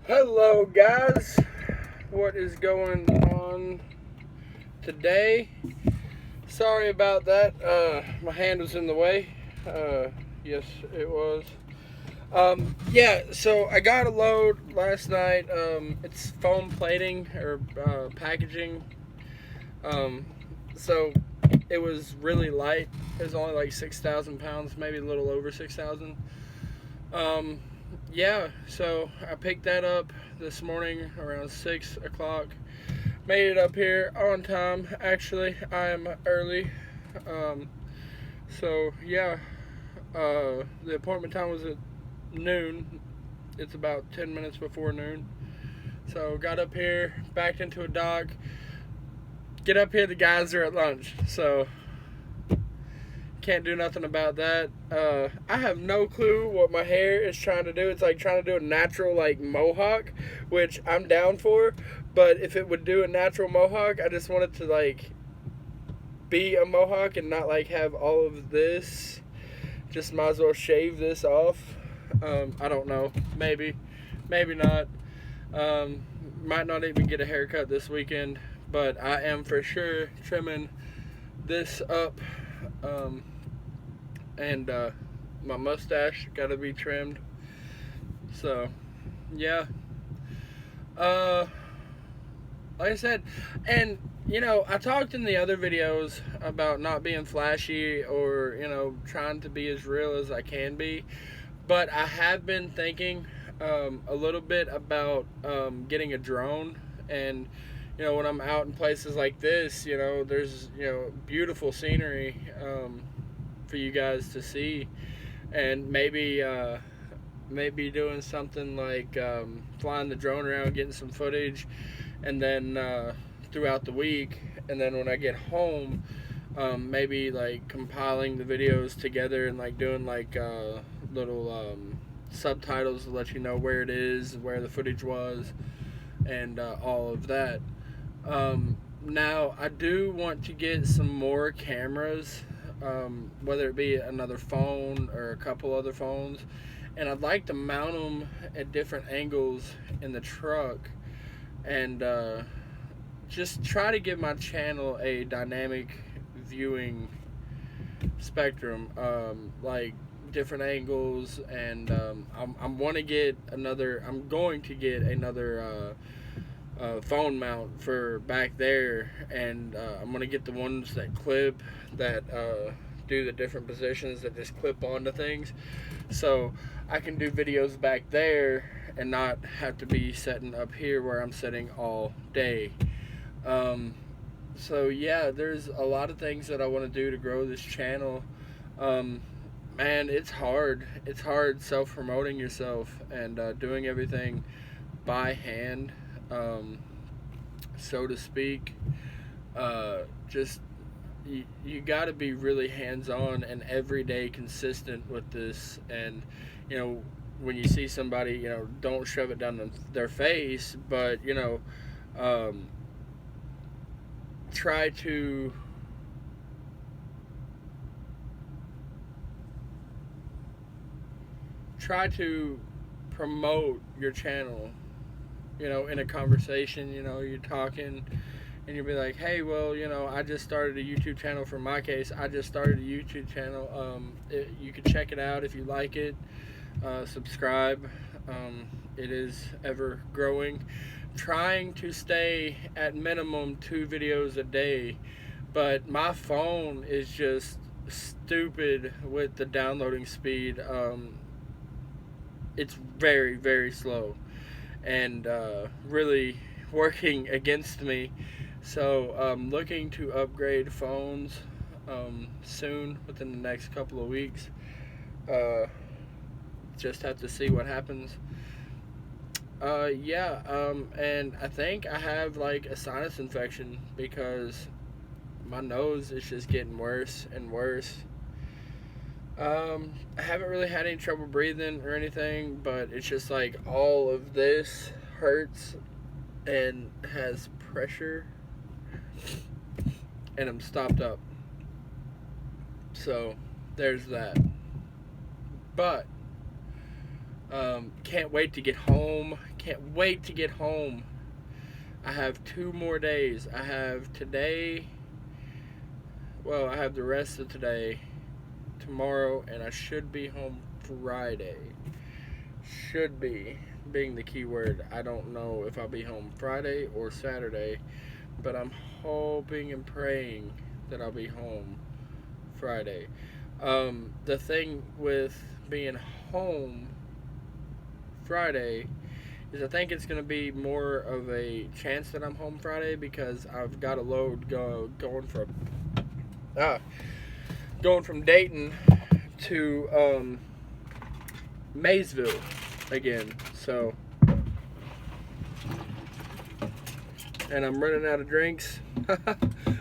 Hello, guys. What is going on today? Sorry about that. My hand was in the way. Yes, it was. Yeah, so I got a load last night. It's foam plating or packaging. Um, so it was really light. It was only like 6,000 pounds, maybe a little over 6,000. Um, yeah, so I picked that up this morning around 6 o'clock. Made it up here on time. Actually, I am early. Um, so, yeah, the appointment time was at noon. It's about 10 minutes before noon. So, got up here, backed into a dock. Get up here, the guys are at lunch. So, can't do nothing about that. I have no clue what my hair is trying to do. It's like trying to do a natural like mohawk, which I'm down for. But if it would do a natural mohawk, I just want it to like be a mohawk and not like have all of this. Just might as well shave this off. I don't know. Maybe not. Might not even get a haircut this weekend, but I am for sure trimming this up. Um, and my mustache got to be trimmed. So, yeah. Uh, like I said, and I talked in the other videos about not being flashy or trying to be as real as I can be, but I have been thinking a little bit about getting a drone. And when I'm out in places like this, there's beautiful scenery for you guys to see, and maybe doing something like flying the drone around, getting some footage, and then throughout the week, and then when I get home, maybe like compiling the videos together and like doing like little subtitles to let you know where it is, where the footage was, and all of that. Now, I do want to get some more cameras, whether it be another phone or a couple other phones, and I'd like to mount them at different angles in the truck and just try to give my channel a dynamic viewing spectrum, like different angles, and I'm want to get another. I'm going to get another phone mount for back there, and I'm gonna get the ones that clip, that do the different positions that just clip onto things, so I can do videos back there and not have to be setting up here where I'm sitting all day. Um, so yeah, there's a lot of things that I want to do to grow this channel. Um, Man, it's hard. It's hard self promoting yourself and doing everything by hand, um, so to speak. Just you got to be really hands on and everyday consistent with this. And you know, when you see somebody, don't shove it down their face, but um, try to try to promote your channel. In a conversation, you're talking and you'll be like, hey, well, I just started a YouTube channel. For my case, I just started a YouTube channel. You can check it out if you like it. Subscribe. It is ever growing. Trying to stay at minimum 2 videos a day, but my phone is just stupid with the downloading speed. It's very, very slow, and really working against me. So I'm looking to upgrade phones soon, within the next couple of weeks. Uh, just have to see what happens. Yeah, and I think I have like a sinus infection because my nose is just getting worse and worse. I haven't really had any trouble breathing or anything, but it's just like all of this hurts and has pressure, and I'm stopped up. So there's that. But Can't wait to get home. Can't wait to get home. I have 2 more days. I have today. Well, I have the rest of today, tomorrow, and I should be home Friday. Should be being the key word. I don't know if I'll be home Friday or Saturday, but I'm hoping and praying that I'll be home Friday. The thing with being home Friday is I think it's going to be more of a chance that I'm home Friday because I've got a load going from Dayton to Maysville again. So, and I'm running out of drinks.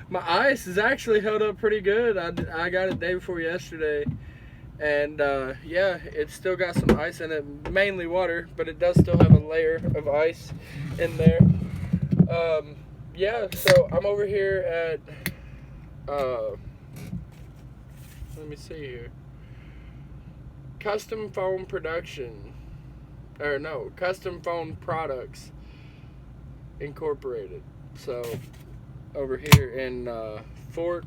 My ice is actually held up pretty good. I got it day before yesterday. And yeah, it's still got some ice in it, mainly water, but it does still have a layer of ice in there. Yeah, so I'm over here at, let me see here, Custom Phone Products Incorporated. So over here in Fort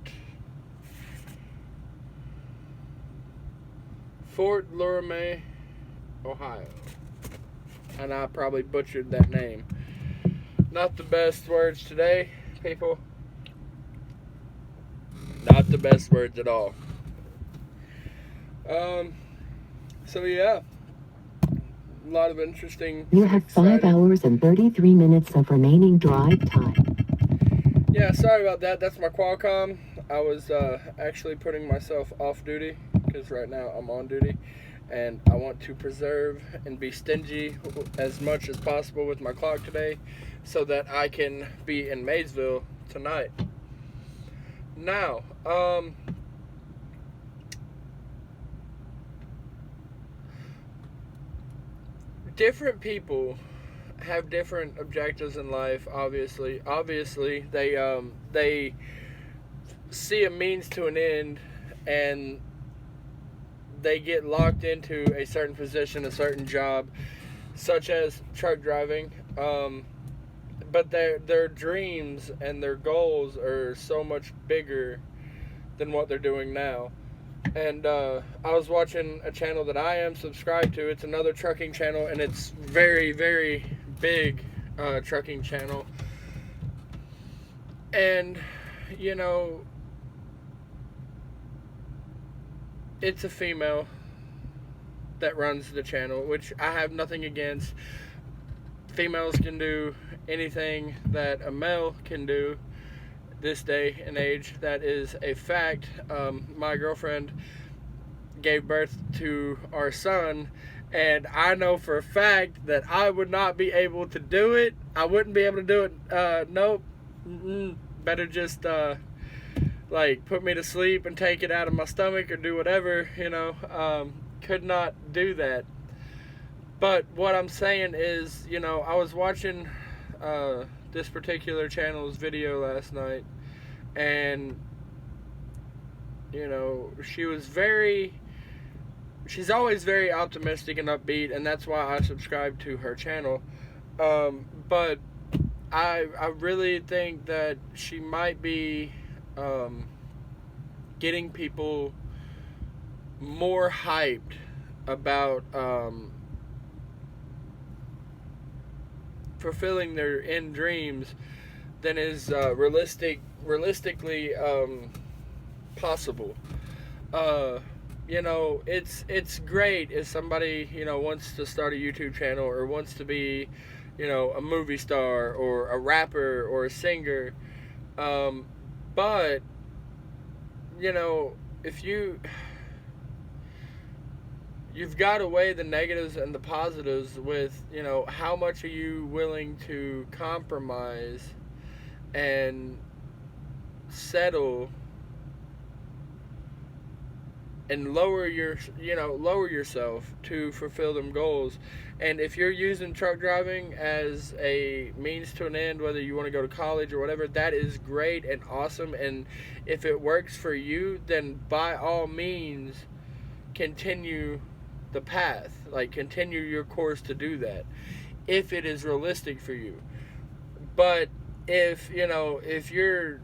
Loramie, Ohio. And I probably butchered that name. Not the best words today, people. Not the best words at all. So yeah. A lot of interesting. You have 5 hours and 33 minutes of remaining drive time. Yeah, sorry about that. That's my Qualcomm. I was actually putting myself off duty because right now I'm on duty, and I want to preserve and be stingy as much as possible with my clock today so that I can be in Maysville tonight. Now, different people have different objectives in life. Obviously, they see a means to an end, and they get locked into a certain position, a certain job, such as truck driving. But their dreams and their goals are so much bigger than what they're doing now. And I was watching a channel that I am subscribed to. It's another trucking channel, and it's very, very big trucking channel. And, you know, it's a female that runs the channel, which I have nothing against. Females can do anything that a male can do this day and age. That is a fact. My girlfriend gave birth to our son, and I know for a fact that I would not be able to do it. I wouldn't be able to do it. Nope. Better just like put me to sleep and take it out of my stomach or do whatever, you know. Could not do that. But what I'm saying is, you know, I was watching this particular channel's video last night, and, you know, she's always very optimistic and upbeat, and that's why I subscribe to her channel. But I really think that she might be getting people more hyped about fulfilling their end dreams than is realistically possible. You know, it's great if somebody, you know, wants to start a YouTube channel or wants to be, you know, a movie star or a rapper or a singer. But, you know, if you've got to weigh the negatives and the positives with, you know, how much are you willing to compromise and settle and lower yourself to fulfill them goals. And if you're using truck driving as a means to an end, whether you want to go to college or whatever, that is great and awesome. And if it works for you, then by all means continue the path. Like, continue your course to do that if it is realistic for you. But if, if you're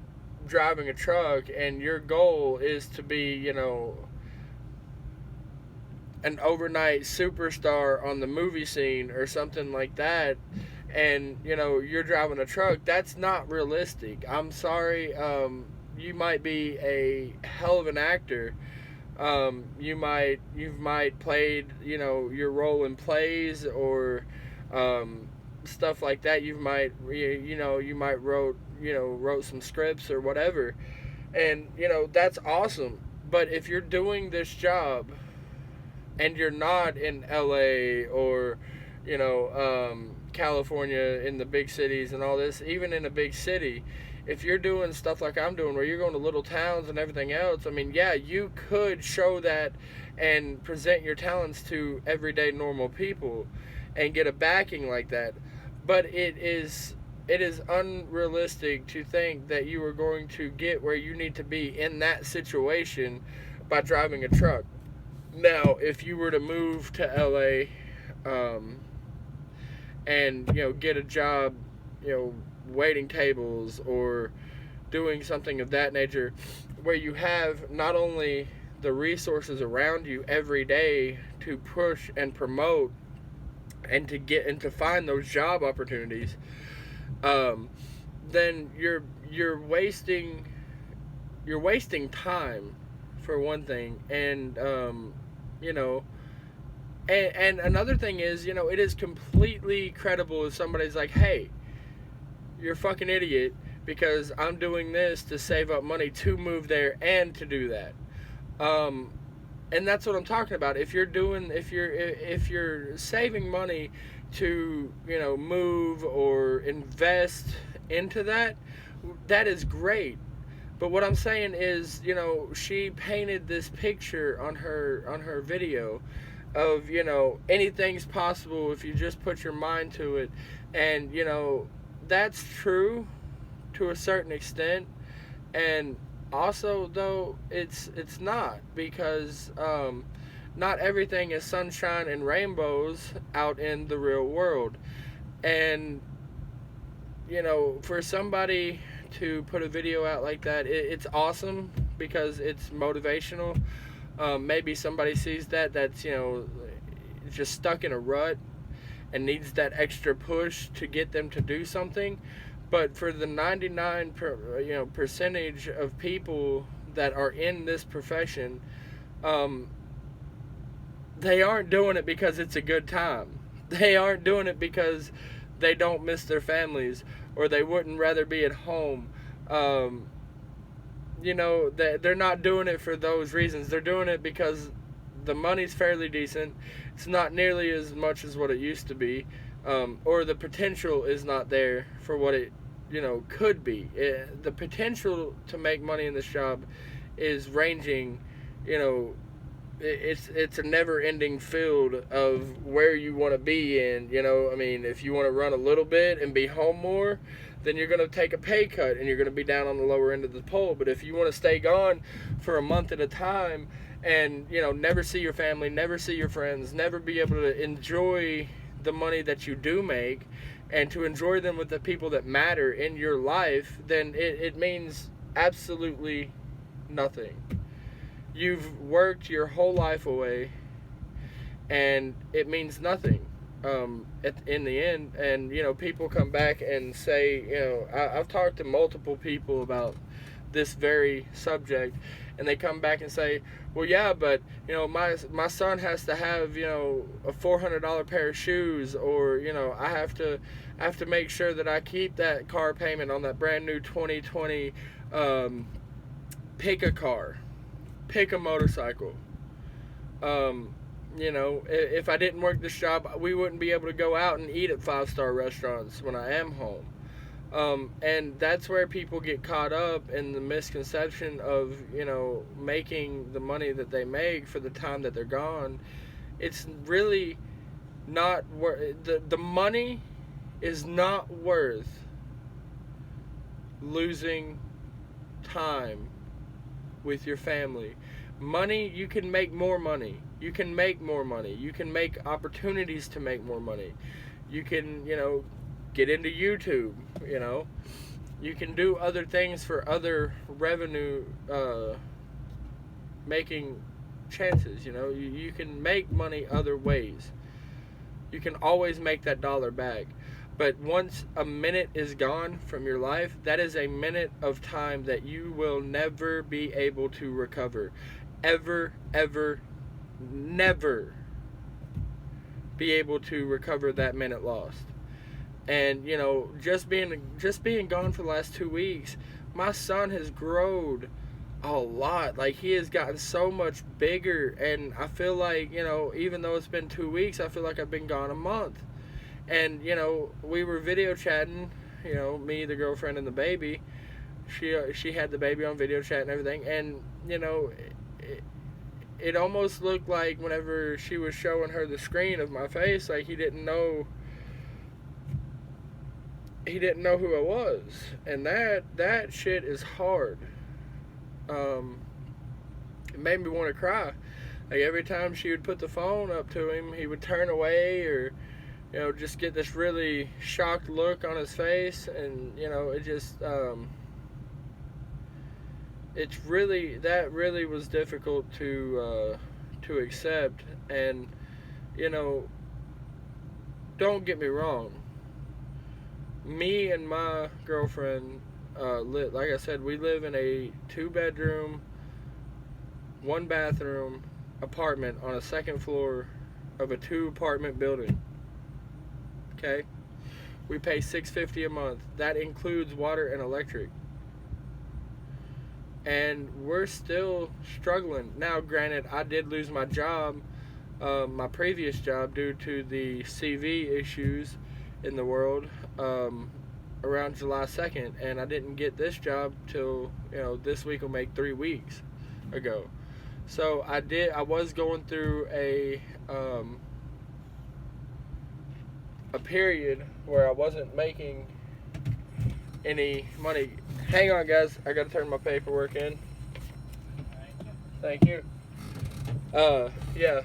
driving a truck and your goal is to be, an overnight superstar on the movie scene or something like that, and you're driving a truck, that's not realistic. I'm sorry. You might be a hell of an actor. You might played your role in plays or stuff like that. You might wrote some scripts or whatever, and that's awesome. But if you're doing this job and you're not in LA or California, in the big cities and all this, even in a big city, if you're doing stuff like I'm doing where you're going to little towns and everything else, I mean, yeah, you could show that and present your talents to everyday normal people and get a backing like that. But it is unrealistic to think that you are going to get where you need to be in that situation by driving a truck. Now, if you were to move to LA, and get a job, waiting tables or doing something of that nature, where you have not only the resources around you every day to push and promote and to get and to find those job opportunities, then you're wasting time, for one thing, and and another thing is, it is completely credible if somebody's like, hey, you're a fucking idiot because I'm doing this to save up money to move there and to do that. And that's what I'm talking about. If you're saving money to, move or invest into that, that is great. But what I'm saying is, she painted this picture on her video of, anything's possible if you just put your mind to it. And, that's true to a certain extent. And also, though, it's not, because not everything is sunshine and rainbows out in the real world. And, for somebody to put a video out like that, it's awesome because it's motivational. Maybe somebody sees that's just stuck in a rut and needs that extra push to get them to do something. But for the 99 percentage of people that are in this profession, they aren't doing it because it's a good time. They aren't doing it because they don't miss their families or they wouldn't rather be at home. They're not doing it for those reasons. They're doing it because the money's fairly decent. It's not nearly as much as what it used to be, or the potential is not there for what it could be. The potential to make money in this job is ranging. It's a never-ending field of where you want to be in. I mean, if you want to run a little bit and be home more, then you're going to take a pay cut and you're going to be down on the lower end of the pole. But if you want to stay gone for a month at a time and, never see your family, never see your friends, never be able to enjoy the money that you do make and to enjoy them with the people that matter in your life, then it means absolutely nothing. You've worked your whole life away and it means nothing. In the end, and people come back and say, I've talked to multiple people about this very subject, and they come back and say, well, yeah, but my son has to have a $400 pair of shoes, or I have to make sure that I keep that car payment on that brand new 2020. Pick a car, pick a motorcycle. If I didn't work this job, we wouldn't be able to go out and eat at 5-star restaurants when I am home. And that's where people get caught up in the misconception of, making the money that they make for the time that they're gone. It's really not worth, the money is not worth losing time with your family, Money, you can make more money. You can make more money. You can make opportunities to make more money. You can, get into YouTube, You can do other things for other revenue making chances, You can make money other ways. You can always make that dollar back. But once a minute is gone from your life, that is a minute of time that you will never be able to recover. Ever, ever, never be able to recover that minute lost. And just being gone for the last 2 weeks, my son has grown a lot. Like, he has gotten so much bigger, and I feel like, even though it's been 2 weeks, I feel like I've been gone a month. And we were video chatting, me, the girlfriend, and the baby. She had the baby on video chat and everything, and it almost looked like whenever she was showing her the screen of my face, like he didn't know who I was. And that shit is hard. It made me want to cry. Like, every time she would put the phone up to him, he would turn away, or just get this really shocked look on his face. And it just that really was difficult to accept. And don't get me wrong, me and my girlfriend, like I said, we live in a 2-bedroom, 1-bathroom apartment on a 2nd floor of a 2-apartment building. Okay, we pay $650 a month. That includes water and electric, and we're still struggling. Now, granted, I did lose my job, my previous job, due to the CV issues in the world, around July 2nd, and I didn't get this job till this week will make 3 weeks ago. So I was going through a period where I wasn't making any money. Hang on, guys, I gotta turn my paperwork in. Thank you. Yeah,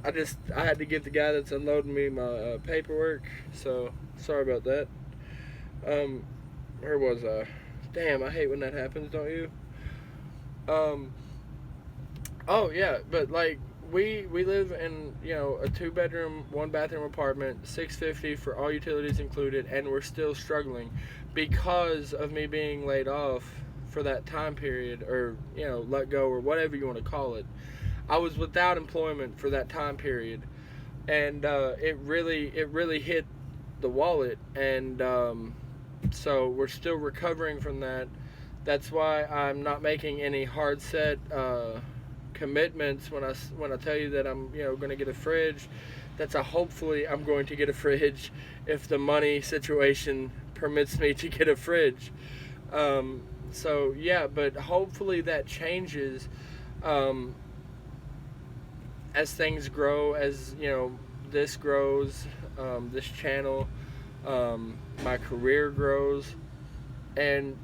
I had to give the guy that's unloading me my paperwork, so sorry about that. Where was I? Damn, I hate when that happens, don't you? Oh yeah, but like, we live in a 2-bedroom, 1-bathroom apartment, $650 for all utilities included, and we're still struggling because of me being laid off for that time period, or let go, or whatever you want to call it. I was without employment for that time period, and it really hit the wallet, and so we're still recovering from that. That's why I'm not making any hard set commitments when I tell you that I'm going to get a fridge. That's a hopefully I'm going to get a fridge if the money situation permits me to get a fridge. So yeah, but hopefully that changes as things grow, as this grows, this channel, my career grows, and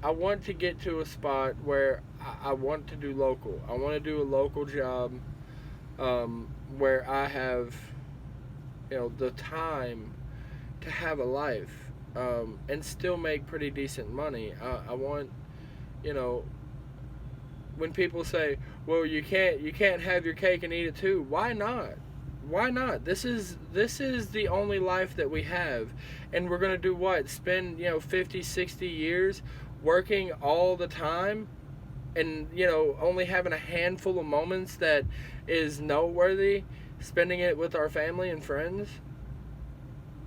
I want to get to a spot where I want to do local. I want to do a local job where I have the time to have a life and still make pretty decent money. I want, when people say, well, you can't have your cake and eat it too. Why not? Why not? This is the only life that we have, and we're gonna do what? Spend 50, 60 years working all the time, and only having a handful of moments that is noteworthy, spending it with our family and friends.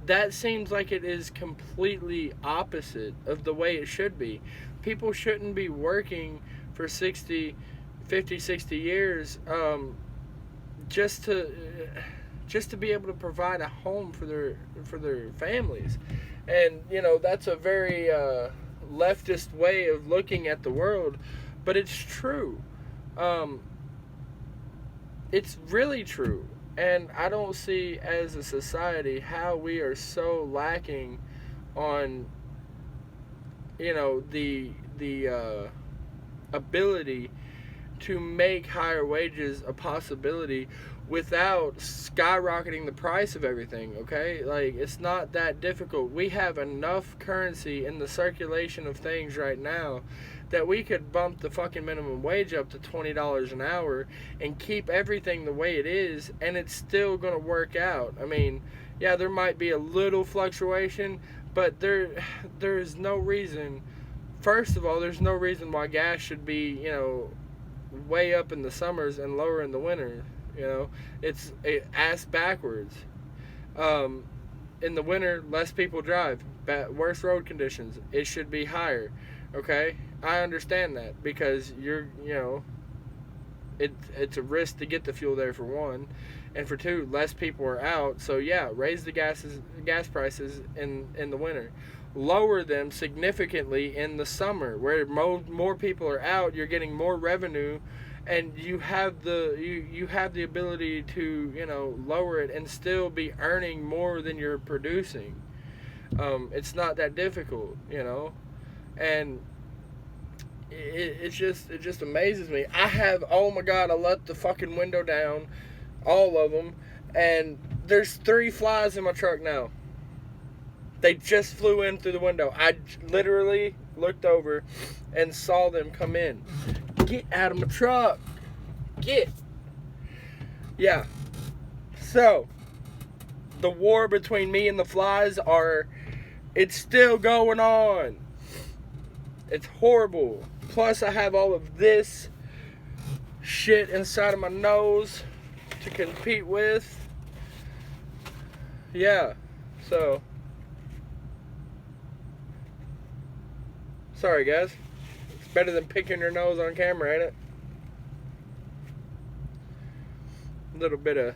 That seems like it is completely opposite of the way it should be. People shouldn't be working for 50, 60 years just to be able to provide a home for their families. And that's a very leftist way of looking at the world, but it's true. It's really true. And I don't see, as a society, how we are so lacking on the ability to make higher wages a possibility without skyrocketing the price of everything, okay? Like, it's not that difficult. We have enough currency in the circulation of things right now that we could bump the fucking minimum wage up to $20 an hour and keep everything the way it is, and it's still going to work out. I mean, yeah, there might be a little fluctuation, but there's no reason. First of all, there's no reason why gas should be, way up in the summers and lower in the winter. It's ass backwards. In the winter, less people drive. Worse road conditions. It should be higher. Okay, I understand that because it's a risk to get the fuel there for one, and for two, less people are out. So yeah, raise the gas prices in the winter. Lower them significantly in the summer, where more people are out. You're getting more revenue, and you have the ability to lower it and still be earning more than you're producing. It's not that difficult, and it just amazes me. Oh my God, I let the fucking window down, all of them, and there's 3 flies in my truck now. They just flew in through the window. I literally looked over and saw them come in. Get out of my truck. Get. Yeah. So, the war between me and the flies it's still going on. It's horrible. Plus, I have all of this shit inside of my nose to compete with. Yeah. So, sorry guys. It's better than picking your nose on camera, ain't it? A little bit of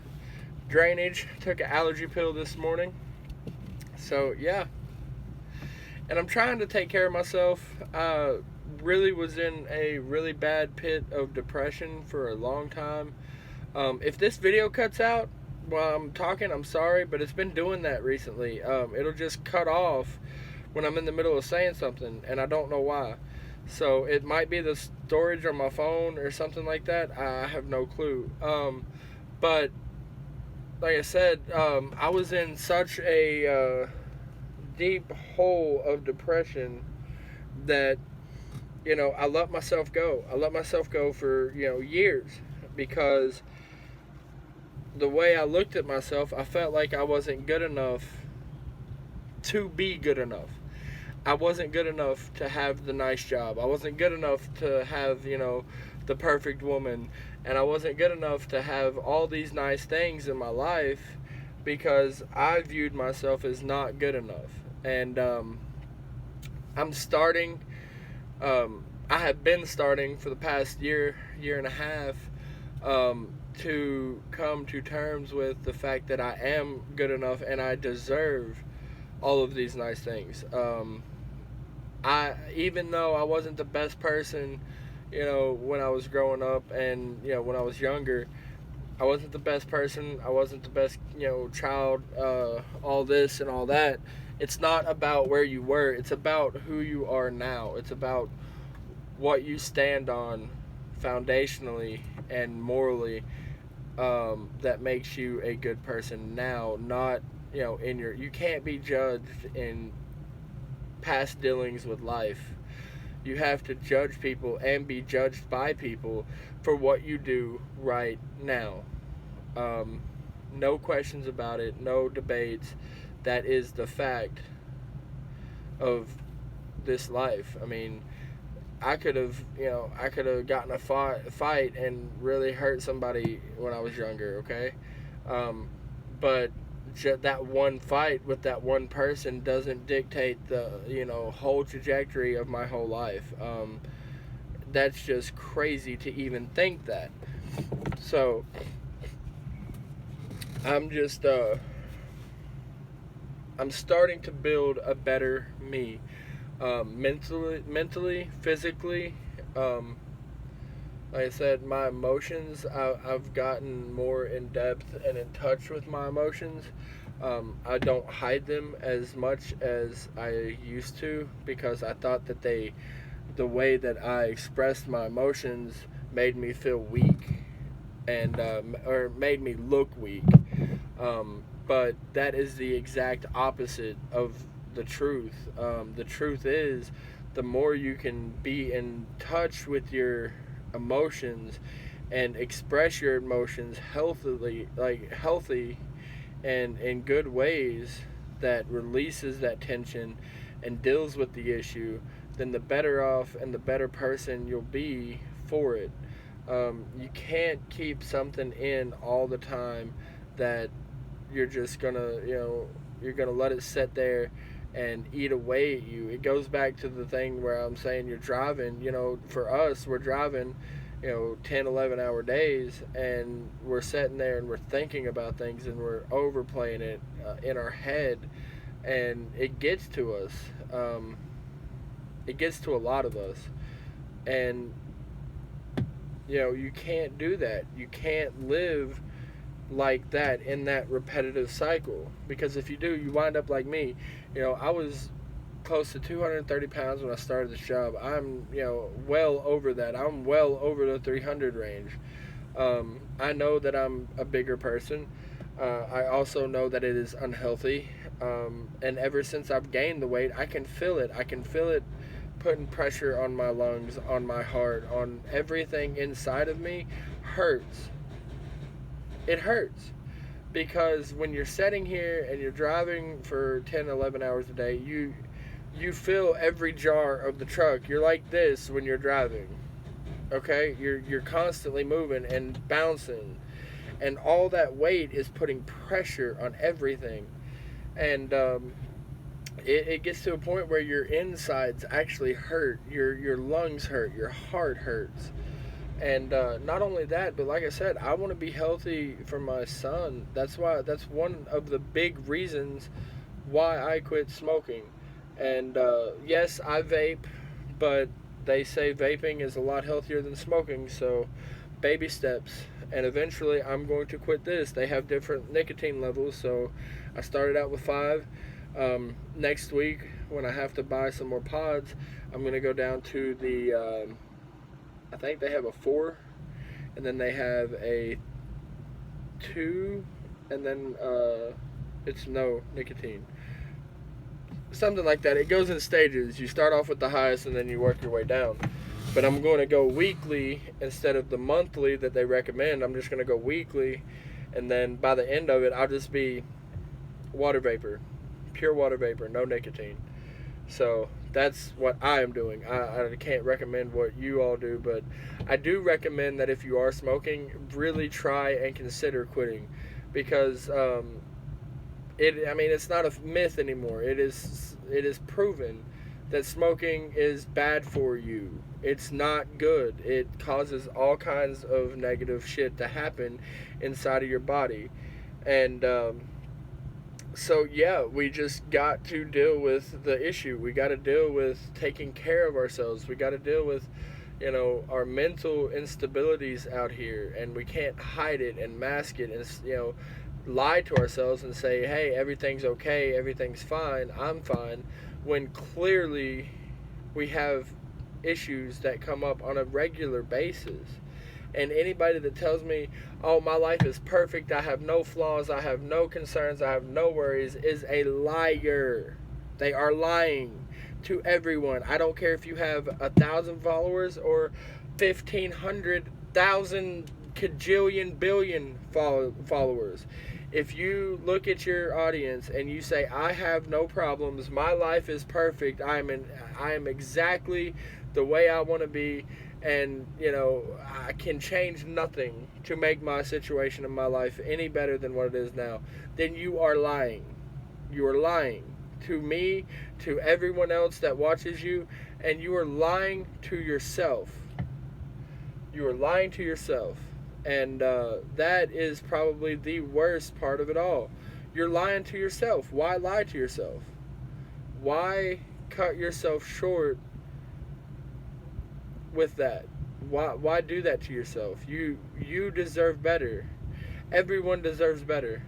drainage. Took an allergy pill this morning. So, yeah. And I'm trying to take care of myself. Really was in a really bad pit of depression for a long time. If this video cuts out while I'm talking, I'm sorry, but it's been doing that recently. It'll just cut off when I'm in the middle of saying something, and I don't know why. So it might be the storage on my phone or something like that. I have no clue. But like I said, I was in such a deep hole of depression that I let myself go. I let myself go for years, because the way I looked at myself, I felt like I wasn't good enough to be good enough. I wasn't good enough to have the nice job. I wasn't good enough to have, the perfect woman. And I wasn't good enough to have all these nice things in my life because I viewed myself as not good enough. And I'm starting, I have been starting for the past year and a half to come to terms with the fact that I am good enough and I deserve all of these nice things. Even though I wasn't the best person, when I was growing up and, when I was younger, I wasn't the best person. I wasn't the best, child, all this and all that. It's not about where you were. It's about who you are now. It's about what you stand on foundationally and morally, that makes you a good person now, not, you can't be judged in past dealings with life. You have to judge people and be judged by people for what you do right now. No questions about it, no debates. That is the fact of this life. I mean, I could have gotten a fight and really hurt somebody when I was younger, okay? But that one fight with that one person doesn't dictate the whole trajectory of my whole life. That's just crazy to even think that. So I'm just I'm starting to build a better me, mentally, physically. Like I said, my emotions, I've gotten more in depth and in touch with my emotions. I don't hide them as much as I used to, because I thought that the way that I expressed my emotions made me feel weak, and or made me look weak. But that is the exact opposite of the truth. The truth is, the more you can be in touch with your emotions and express your emotions healthily, like healthy and in good ways that releases that tension and deals with the issue, then the better off and the better person you'll be for it. You can't keep something in all the time that you're just gonna, you're gonna let it sit there and eat away at you. It goes back to the thing where I'm saying you're driving, for us, we're driving, 10, 11-hour days, and we're sitting there and we're thinking about things and we're overplaying it in our head, and it gets to us. It gets to a lot of us. And, you can't do that. You can't live like that in that repetitive cycle, because if you do, you wind up like me. I was close to 230 pounds when I started this job. I'm well over that. I'm well over the 300 range. I know that I'm a bigger person. I also know that it is unhealthy, and ever since I've gained the weight, I can feel it. I can feel it putting pressure on my lungs, on my heart, on everything inside of me. Hurts. It hurts, because when you're sitting here and you're driving for 10, 11 hours a day, you feel every jar of the truck. You're like this when you're driving, okay? You're constantly moving and bouncing, and all that weight is putting pressure on everything, and it gets to a point where your insides actually hurt, your lungs hurt, your heart hurts. And not only that, but like I said, I want to be healthy for my son. That's one of the big reasons why I quit smoking. And yes, I vape, but they say vaping is a lot healthier than smoking, so baby steps. And eventually I'm going to quit this. They have different nicotine levels, so I started out with 5. Next week, when I have to buy some more pods, I'm going to go down to the... I think they have a 4, and then they have a 2, and then it's no nicotine. Something like that. It goes in stages. You start off with the highest, and then you work your way down. But I'm going to go weekly instead of the monthly that they recommend. I'm just going to go weekly, and then by the end of it, I'll just be water vapor. Pure water vapor, no nicotine. So that's what I am doing. I can't recommend what you all do, but I do recommend that if you are smoking, really try and consider quitting, because it's not a myth anymore. It is proven that smoking is bad for you. It's not good. It causes all kinds of negative shit to happen inside of your body, and so yeah, we just got to deal with the issue. We got to deal with taking care of ourselves. We got to deal with, our mental instabilities out here, and we can't hide it and mask it and, lie to ourselves and say, hey, everything's okay, everything's fine, I'm fine, when clearly we have issues that come up on a regular basis. And anybody that tells me, oh, my life is perfect, I have no flaws, I have no concerns, I have no worries, is a liar. They are lying to everyone. I don't care if you have 1,000 followers or 1,500,000 kajillion billion followers. If you look at your audience and you say, I have no problems, my life is perfect, I am exactly the way I want to be, and I can change nothing to make my situation in my life any better than what it is now, then you are lying. You are lying to me, to everyone else that watches you, and you are lying to yourself. You are lying to yourself, and that is probably the worst part of it all. You're lying to yourself. Why lie to yourself? Why cut yourself short with that? Why do that to yourself? You deserve better. Everyone deserves better.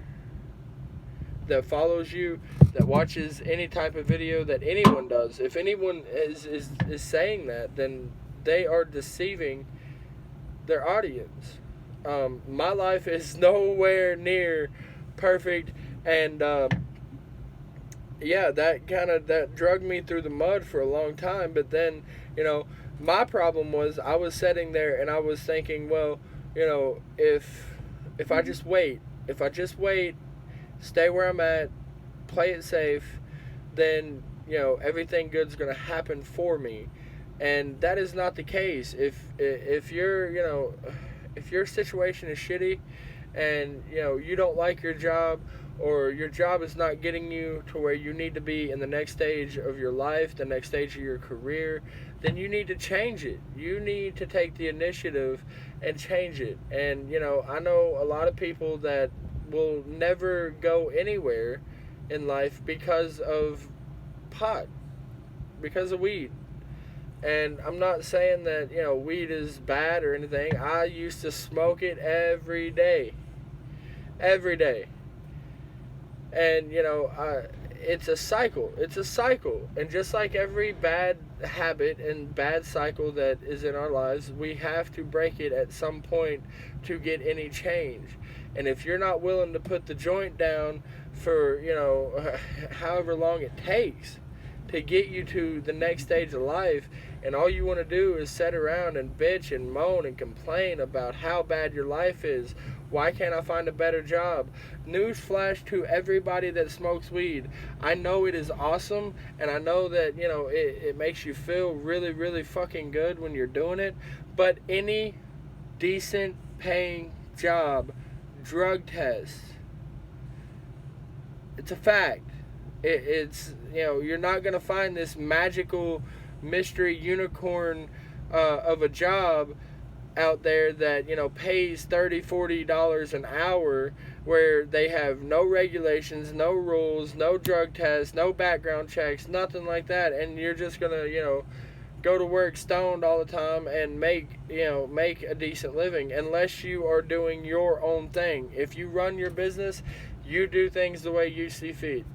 That follows you, that watches any type of video that anyone does. If anyone is saying that, then they are deceiving their audience. My life is nowhere near perfect, and yeah, that drugged me through the mud for a long time. But then, my problem was I was sitting there and I was thinking, well, if I just wait, stay where I'm at, play it safe, then everything good's gonna happen for me, and that is not the case. If if your situation is shitty, and you don't like your job, or your job is not getting you to where you need to be in the next stage of your life, the next stage of your career, then you need to change it. You need to take the initiative and change it. And I know a lot of people that will never go anywhere in life because of pot, because of weed. And I'm not saying that weed is bad or anything. I used to smoke it every day, and it's a cycle. And just like every bad habit and bad cycle that is in our lives, we have to break it at some point to get any change. And if you're not willing to put the joint down for however long it takes to get you to the next stage of life, and all you want to do is sit around and bitch and moan and complain about how bad your life is, why can't I find a better job? Newsflash to everybody that smokes weed. I know it is awesome, and I know that it makes you feel really, really fucking good when you're doing it, but any decent paying job drug test, it's a fact. It's you're not gonna find this magical mystery unicorn of a job out there that pays $30-$40 an hour, where they have no regulations, no rules, no drug tests, no background checks, nothing like that, and you're just gonna go to work stoned all the time and make a decent living, unless you are doing your own thing. If you run your business, you do things the way you see fit.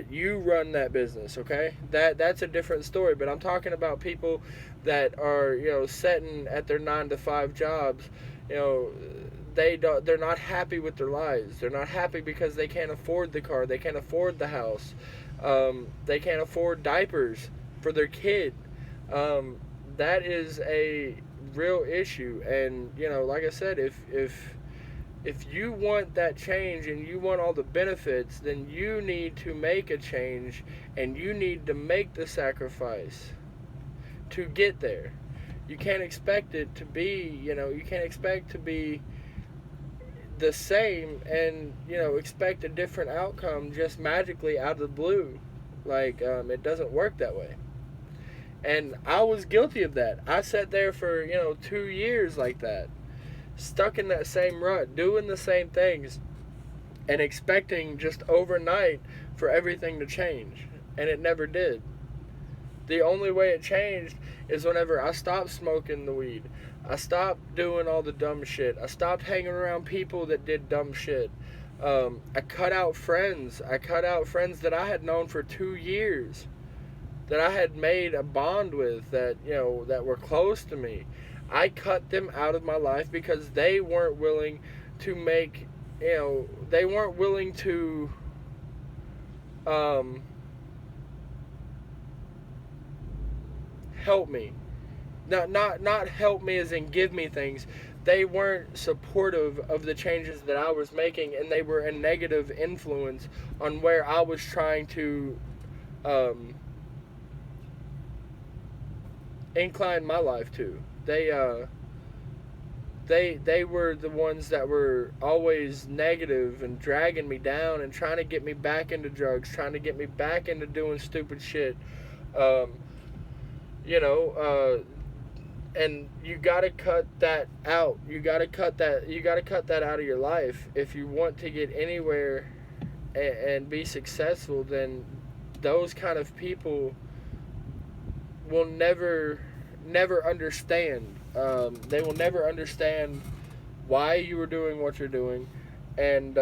You run that business, okay? That's a different story. But I'm talking about people that are sitting at their 9-to-5 jobs. They're not happy with their lives. They're not happy because they can't afford the car, they can't afford the house, they can't afford diapers for their kid. That is a real issue. And like I said, if you want that change and you want all the benefits, then you need to make a change, and you need to make the sacrifice to get there. You can't expect it to be, you can't expect to be the same and, expect a different outcome just magically out of the blue. Like, it doesn't work that way. And I was guilty of that. I sat there for, 2 years like that, stuck in that same rut, doing the same things, and expecting just overnight for everything to change. And it never did. The only way it changed is whenever I stopped smoking the weed. I stopped doing all the dumb shit. I stopped hanging around people that did dumb shit. I cut out friends. That I had known for 2 years, that I had made a bond with, that that were close to me. I cut them out of my life because they weren't willing to make, they weren't willing to help me. Not help me as in give me things. They weren't supportive of the changes that I was making, and they were a negative influence on where I was trying to incline my life to. They were the ones that were always negative and dragging me down and trying to get me back into drugs, trying to get me back into doing stupid shit. And you gotta cut that out. You gotta cut that out of your life if you want to get anywhere and be successful. Then those kind of people will never understand. They will never understand why you were doing what you're doing, and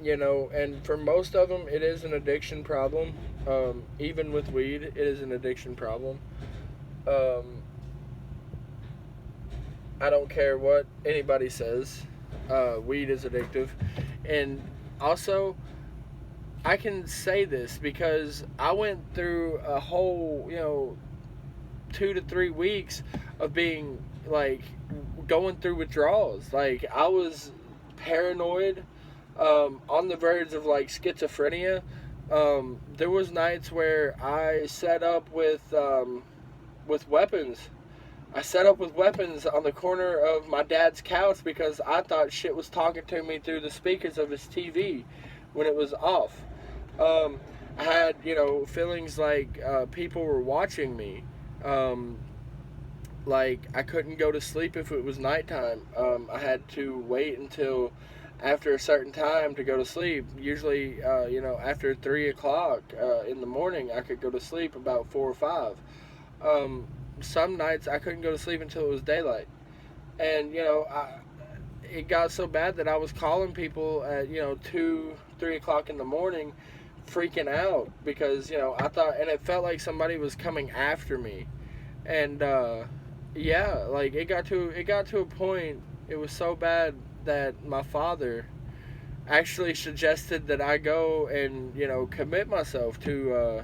and for most of them, it is an addiction problem. Even with weed, it is an addiction problem. I don't care what anybody says. Weed is addictive. And also, I can say this because I went through a whole, 2 to 3 weeks of being like going through withdrawals. Like I was paranoid, on the verge of like schizophrenia. There was nights where I set up with weapons. I set up with weapons on the corner of my dad's couch because I thought shit was talking to me through the speakers of his TV when it was off. I had, feelings like people were watching me. Like I couldn't go to sleep if it was nighttime. I had to wait until after a certain time to go to sleep. Usually, after 3 o'clock in the morning, I could go to sleep about 4 or 5. Some nights I couldn't go to sleep until it was daylight, and it got so bad that I was calling people at 2, 3 o'clock in the morning, freaking out because I thought, and it felt like somebody was coming after me, and yeah, like it got to a point. It was so bad that my father actually suggested that I go and commit myself to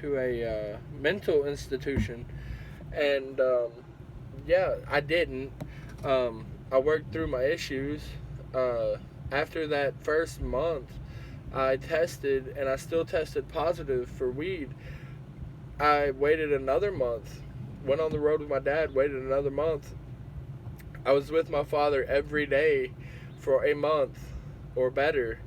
a mental institution, and yeah, I didn't. I worked through my issues. After that first month, I tested, and I still tested positive for weed. I waited another month, went on the road with my dad, waited another month. I was with my father every day for a month or better,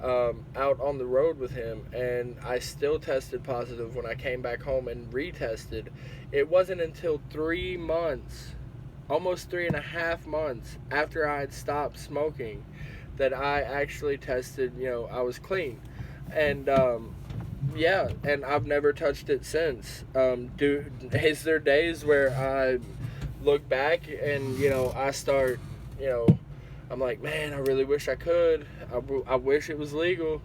out on the road with him, and I still tested positive when I came back home and retested. It wasn't until 3 months, almost 3.5 months after I had stopped smoking, that I actually tested, I was clean. And yeah, and I've never touched it since. Is there days where I look back and I start, I'm like, man, I really wish I could. I wish it was legal.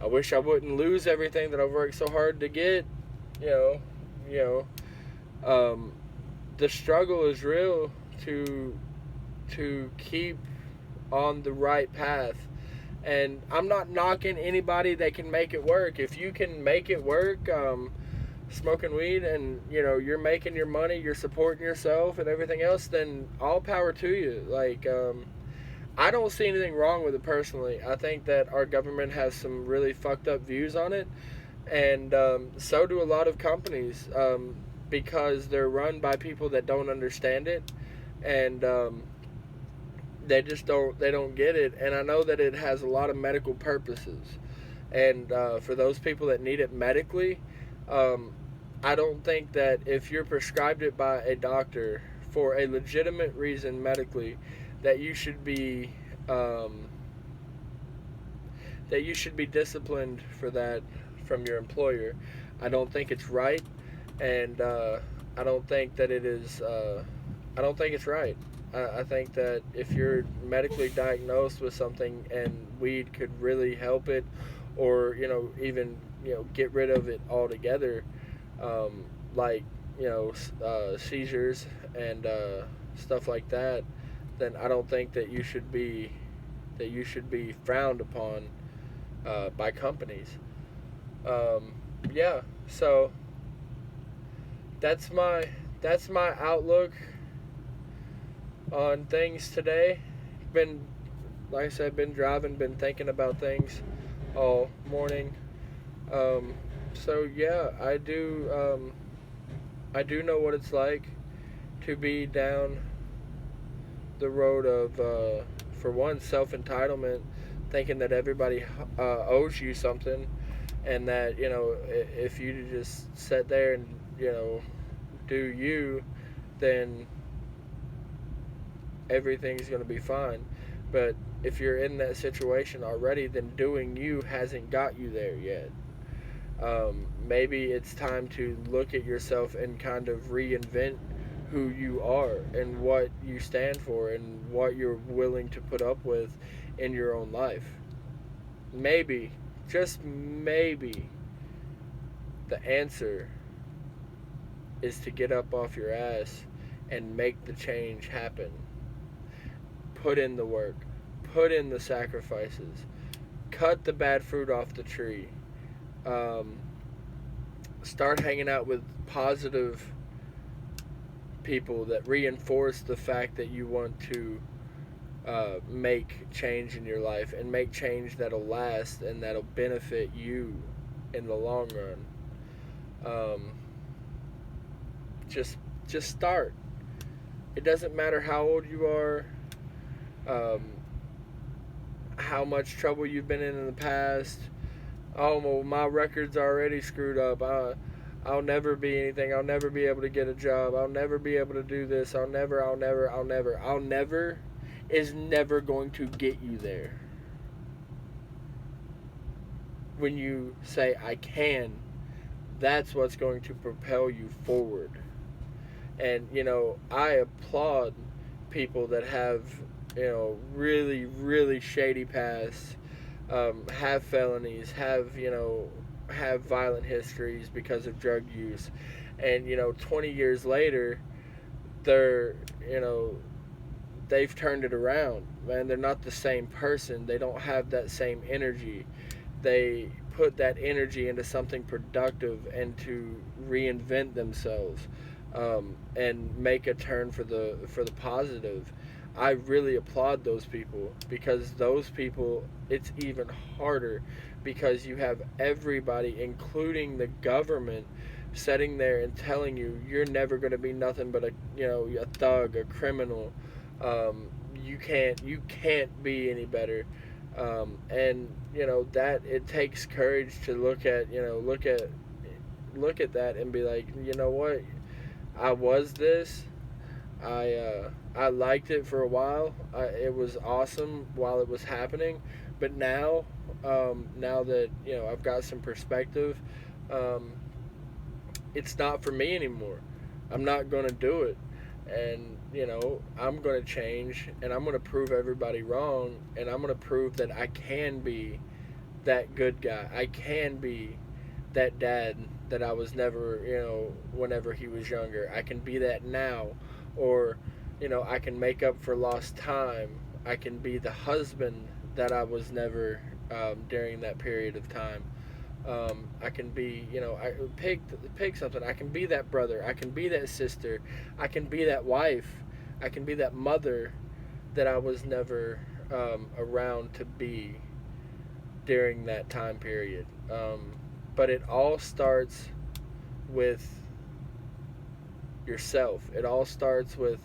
I wish I wouldn't lose everything that I've worked so hard to get. You know, the struggle is real to keep on the right path. And I'm not knocking anybody that can make it work. If you can make it work, smoking weed, and you're making your money, you're supporting yourself and everything else, then all power to you. Like, I don't see anything wrong with it personally. I think that our government has some really fucked up views on it, and so do a lot of companies, because they're run by people that don't understand it, and they just don't get it. And I know that it has a lot of medical purposes, and for those people that need it medically, I don't think that if you're prescribed it by a doctor for a legitimate reason medically, that you should be disciplined for that from your employer. I don't think it's right, and I don't think that it is. I don't think it's right. I think that if you're medically diagnosed with something and weed could really help it, or even get rid of it altogether, like seizures and stuff like that, then I don't think that you should be frowned upon by companies. Yeah, so that's my outlook on things today. Been, like I said, been driving, been thinking about things all morning. So yeah, I do know what it's like to be down the road of, for one, self-entitlement, thinking that everybody owes you something, and that if you just sit there and do you, then everything's going to be fine. But if you're in that situation already, then doing you hasn't got you there yet. Maybe it's time to look at yourself and kind of reinvent who you are and what you stand for and what you're willing to put up with in your own life. Maybe, just maybe, the answer is to get up off your ass and make the change happen. Put in the work, put in the sacrifices, cut the bad fruit off the tree. Start hanging out with positive people that reinforce the fact that you want to make change in your life, and make change that'll last and that'll benefit you in the long run. Just start. It doesn't matter how old you are, how much trouble you've been in the past. Oh, well, my record's already screwed up. I'll never be anything. I'll never be able to get a job. I'll never be able to do this. I'll never is never going to get you there. When you say, I can, that's what's going to propel you forward. And, I applaud people that have, really, really shady pasts, have felonies, have violent histories because of drug use. And, 20 years later, they're, they've turned it around. Man, they're not the same person. They don't have that same energy. They put that energy into something productive and to reinvent themselves, and make a turn for the positive. I really applaud those people, because those people, it's even harder, because you have everybody, including the government, sitting there and telling you you're never going to be nothing but a thug, a criminal. You can't be any better. And that it takes courage to look at that and be like, you know what, I was this. I liked it for a while. It was awesome while it was happening, but now that I've got some perspective, it's not for me anymore. I'm not going to do it, and I'm going to change, and I'm going to prove everybody wrong, and I'm going to prove that I can be that good guy. I can be that dad that I was never, whenever he was younger. I can be that now, or I can make up for lost time. I can be the husband that I was never during that period of time. I can be, I pick something. I can be that brother. I can be that sister. I can be that wife. I can be that mother that I was never around to be during that time period. But it all starts with yourself. It all starts with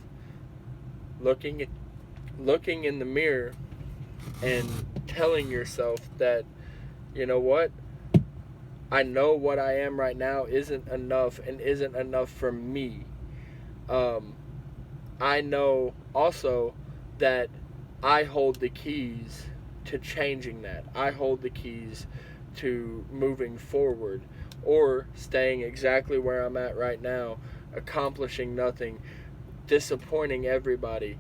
looking in the mirror and telling yourself that, you know what, I know what I am right now isn't enough, and isn't enough for me. I know also that I hold the keys to changing that. I hold the keys to moving forward, or staying exactly where I'm at right now, accomplishing nothing, disappointing everybody,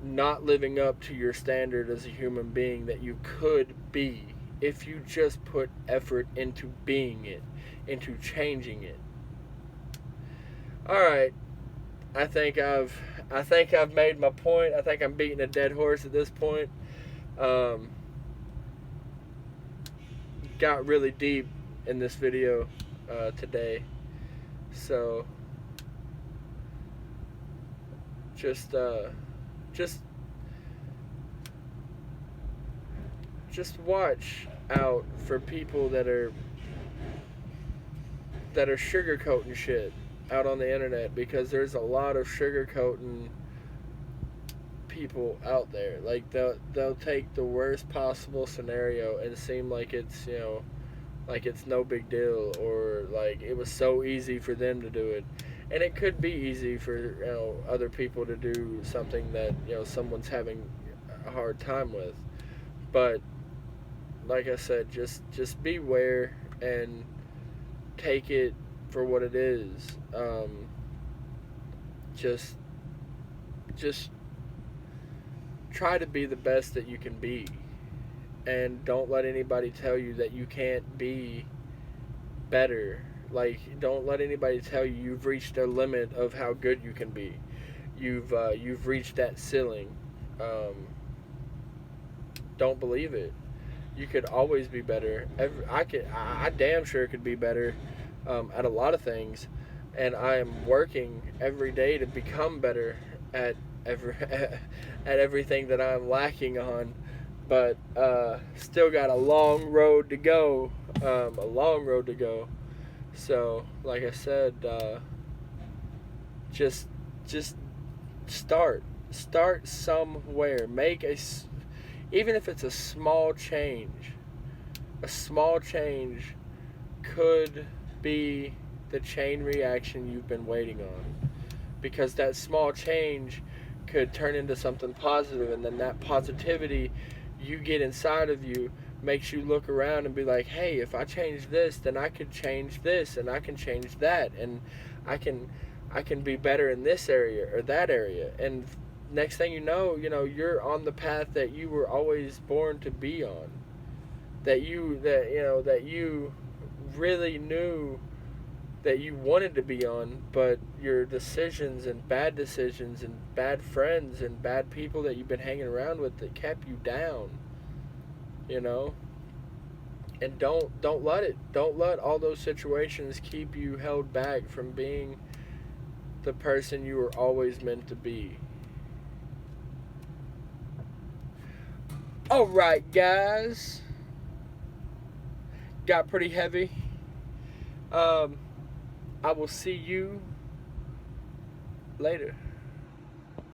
not living up to your standard as a human being that you could be if you just put effort into being it, into changing it. All right, I think I've made my point. I think I'm beating a dead horse at this point. Got really deep in this video today, so just watch out for people that are sugarcoating shit out on the internet, because there's a lot of sugarcoating people out there. Like they'll take the worst possible scenario and seem like it's like it's no big deal, or like it was so easy for them to do it. And it could be easy for other people to do something that someone's having a hard time with. But like I said, just beware and take it for what it is. Just try to be the best that you can be, and don't let anybody tell you that you can't be better. Like, don't let anybody tell you you've reached a limit of how good you can be. you've reached that ceiling. Don't believe it. You could always be better. I damn sure could be better at a lot of things, and I am working every day to become better at at everything that I'm lacking on. But still got a long road to go. A long road to go. So, like I said, just start somewhere. Even if it's a small change. A small change could be the chain reaction you've been waiting on, because that small change could turn into something positive, and then that positivity you get inside of you makes you look around and be like, hey, if I change this, then I could change this, and I can change that, and I can be better in this area or that area. And next thing you know, you're on the path that you were always born to be on, that you really knew that you wanted to be on, but your decisions and bad friends and bad people that you've been hanging around with that kept you down, and don't let all those situations keep you held back from being the person you were always meant to be. Alright, guys, got pretty heavy. I will see you later.